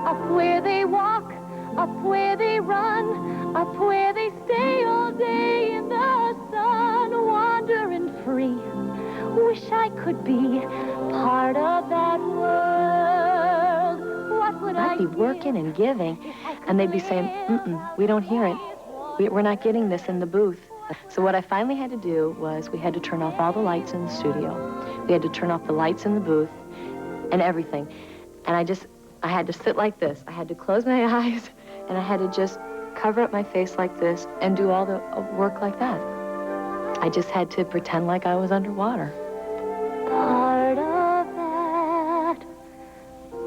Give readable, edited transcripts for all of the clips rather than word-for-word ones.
Up where they walk, up where they run, up where they stay all day in the sun, wandering free. Wish I could be part of that world. What would I'd be working and giving, and they'd be saying, we don't hear it. We're not getting this in the booth. So what I finally had to do was we had to turn off all the lights in the studio. We had to turn off the lights in the booth and everything. And I had to sit like this. I had to close my eyes, and I had to just cover up my face like this and do all the work like that. I just had to pretend like I was underwater. Part of that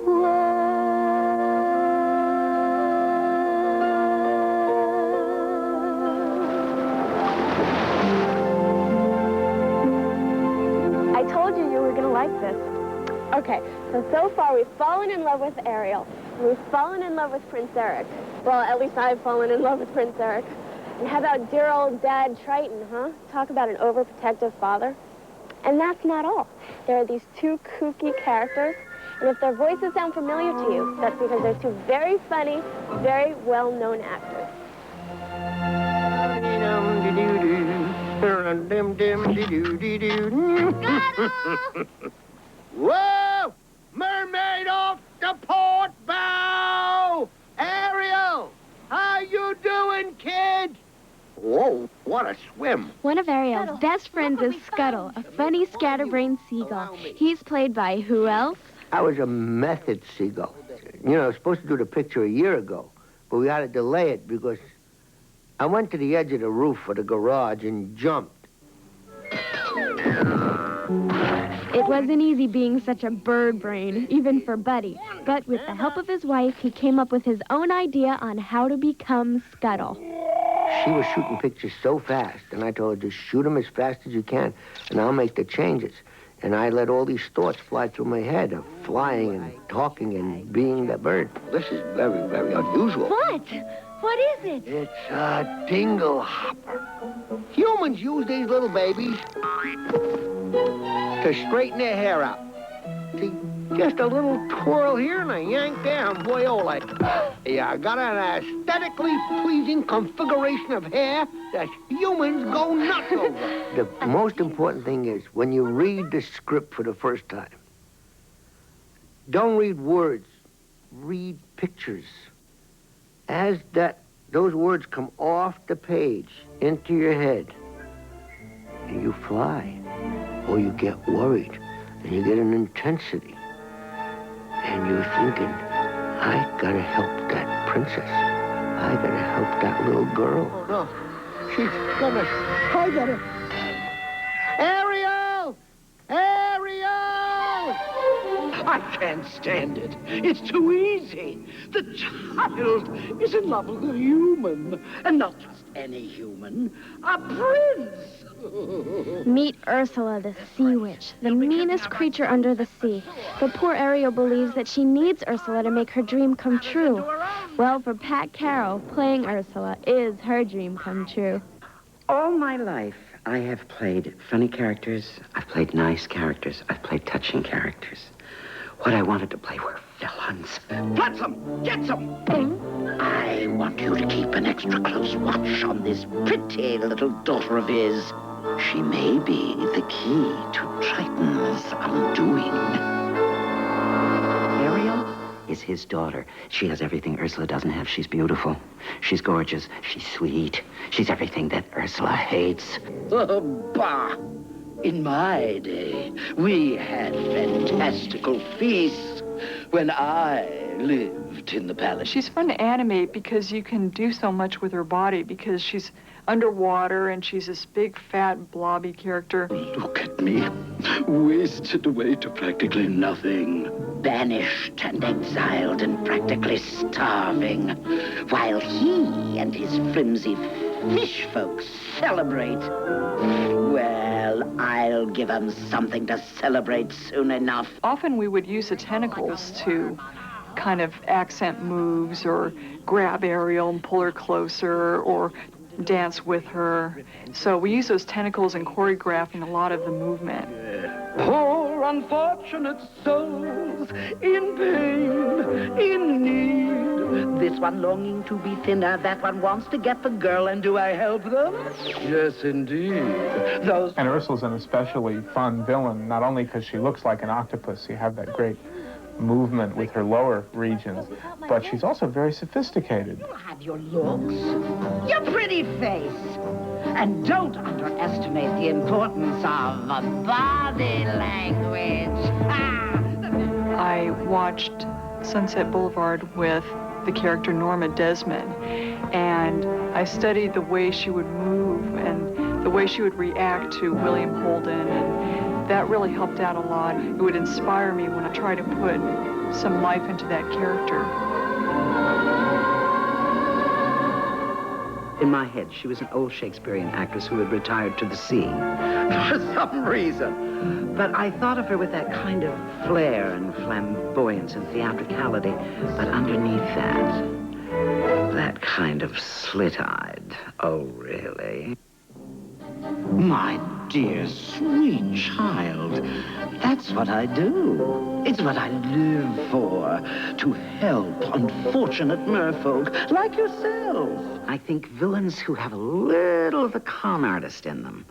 world. I told you were going to like this. Okay, so far we've fallen in love with Ariel. We've fallen in love with Prince Eric. Well, at least I've fallen in love with Prince Eric. And how about dear old Dad Triton, huh? Talk about an overprotective father. And that's not all. There are these two kooky characters, and if their voices sound familiar to you, that's because they're two very funny, very well-known actors. Whoa! Mermaid off the port bow! Ariel! How you doing, kid? Whoa, what a swim. One of Ariel's best friends is Scuttle, a funny scatterbrained seagull. He's played by who else? I was a method seagull. You know, I was supposed to do the picture a year ago, but we had to delay it because I went to the edge of the roof of the garage and jumped. It wasn't easy being such a bird brain, even for Buddy. But with the help of his wife, he came up with his own idea on how to become Scuttle. She was shooting pictures so fast, and I told her, just shoot them as fast as you can, and I'll make the changes. And I let all these thoughts fly through my head of flying and talking and being that bird. This is very, very unusual. What? What is it? It's a dingle hopper. Humans use these little babies to straighten their hair out. See, just a little twirl here and a yank there, and boy, oh, like, yeah, I got an aesthetically pleasing configuration of hair that humans go nuts over. The most important thing is when you read the script for the first time, don't read words, read pictures. As those words come off the page into your head, and you fly, or you get worried, and you get an intensity, and you're thinking, I gotta help that princess. I gotta help that little girl. Oh, no. I gotta... Ariel! Ariel! I can't stand it. It's too easy. The child is in love with a human, and not just any human, a prince. Meet Ursula, the sea witch, the meanest creature under the sea. But poor Ariel believes that she needs Ursula to make her dream come true. Well, for Pat Carroll, playing Ursula is her dream come true. All my life, I have played funny characters, I've played nice characters, I've played touching characters. What I wanted to play were villains. Flotsam, Jetsam! I want you to keep an extra close watch on this pretty little daughter of his. She may be the key to Triton's undoing. Ariel is his daughter. She has everything Ursula doesn't have. She's beautiful. She's gorgeous. She's sweet. She's everything that Ursula hates. Oh, bah! In my day, we had fantastical feasts when I lived in the palace. She's fun to animate because you can do so much with her body because she's underwater and she's this big, fat, blobby character. Look at me, wasted away to practically nothing. Banished and exiled and practically starving, while he and his flimsy fish folks celebrate. Well, I'll give 'em something to celebrate soon enough. Often we would use the tentacles to kind of accent moves or grab Ariel and pull her closer or dance with her. So we use those tentacles in choreographing a lot of the movement. Poor unfortunate souls in pain, in need. This one longing to be thinner, that one wants to get the girl, and do I help them? Yes, indeed. Those... And Ursula's an especially fun villain, not only because she looks like an octopus, you have that great movement with her lower regions, but she's also very sophisticated. You have your looks, your pretty face, and don't underestimate the importance of body language. I watched Sunset Boulevard with the character Norma Desmond, and I studied the way she would move and the way she would react to William Holden, and that really helped out a lot. It would inspire me when I try to put some life into that character. In my head, she was an old Shakespearean actress who had retired to the sea for some reason. But I thought of her with that kind of flair and flamboyance and theatricality, but underneath that kind of slit-eyed, oh, really? My dear, sweet child, that's what I do. It's what I live for, to help unfortunate merfolk like yourself. I think villains who have a little of the con artist in them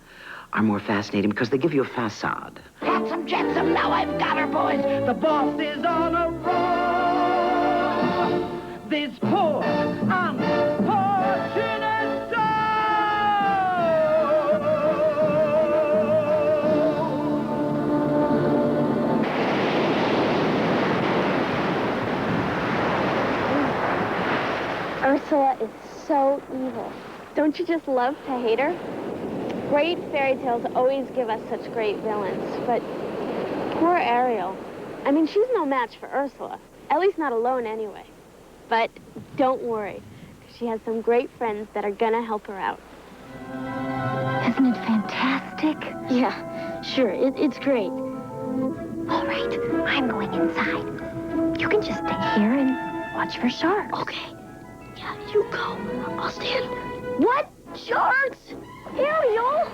are more fascinating because they give you a facade. Flotsam, jetsam, now I've got her, boys. The boss is on a roll. This poor, unfortunate soul. Ursula is so evil. Don't you just love to hate her? Great fairy tales always give us such great villains, but poor Ariel. I mean, she's no match for Ursula. At least not alone anyway. But don't worry, 'cause she has some great friends that are gonna help her out. Isn't it fantastic? Yeah, sure, it's great. All right, I'm going inside. You can just stay here and watch for sharks. Okay. Yeah, you go. I'll stand. What? Sharks? Ariel?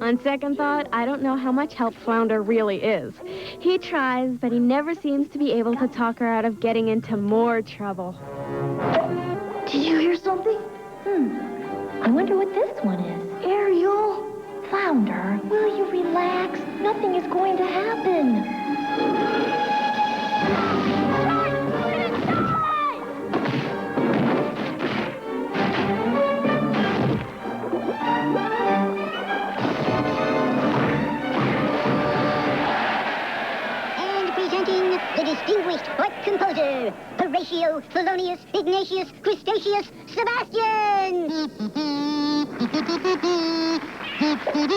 On second thought, I don't know how much help Flounder really is. He tries, but he never seems to be able to talk her out of getting into more trouble. Did you hear something? I wonder what this one is. Ariel? Flounder, will you relax? Nothing is going to happen. The distinguished what composer, Horatio, Thelonious, Ignatius, Crustaceus, Sebastian!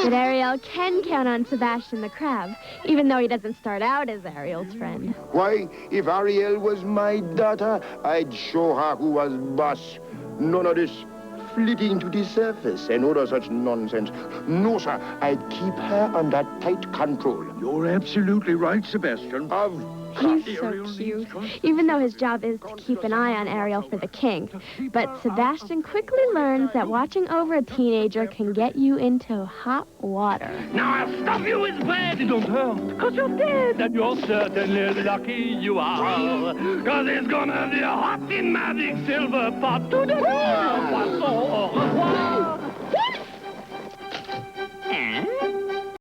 But Ariel can count on Sebastian the Crab, even though he doesn't start out as Ariel's friend. Why, if Ariel was my daughter, I'd show her who was boss. None of this flitting to the surface and all such nonsense. No, sir, I'd keep her under tight control. You're absolutely right, Sebastian. He's so cute, even though his job is to keep an eye on Ariel for the king. But Sebastian quickly learns that watching over a teenager can get you into hot water. Now I'll stop you with bed. It don't hurt, because you're dead. And you're certainly lucky you are. Because it's gonna be a hot in magic silver pot to the poisson. Au revoir.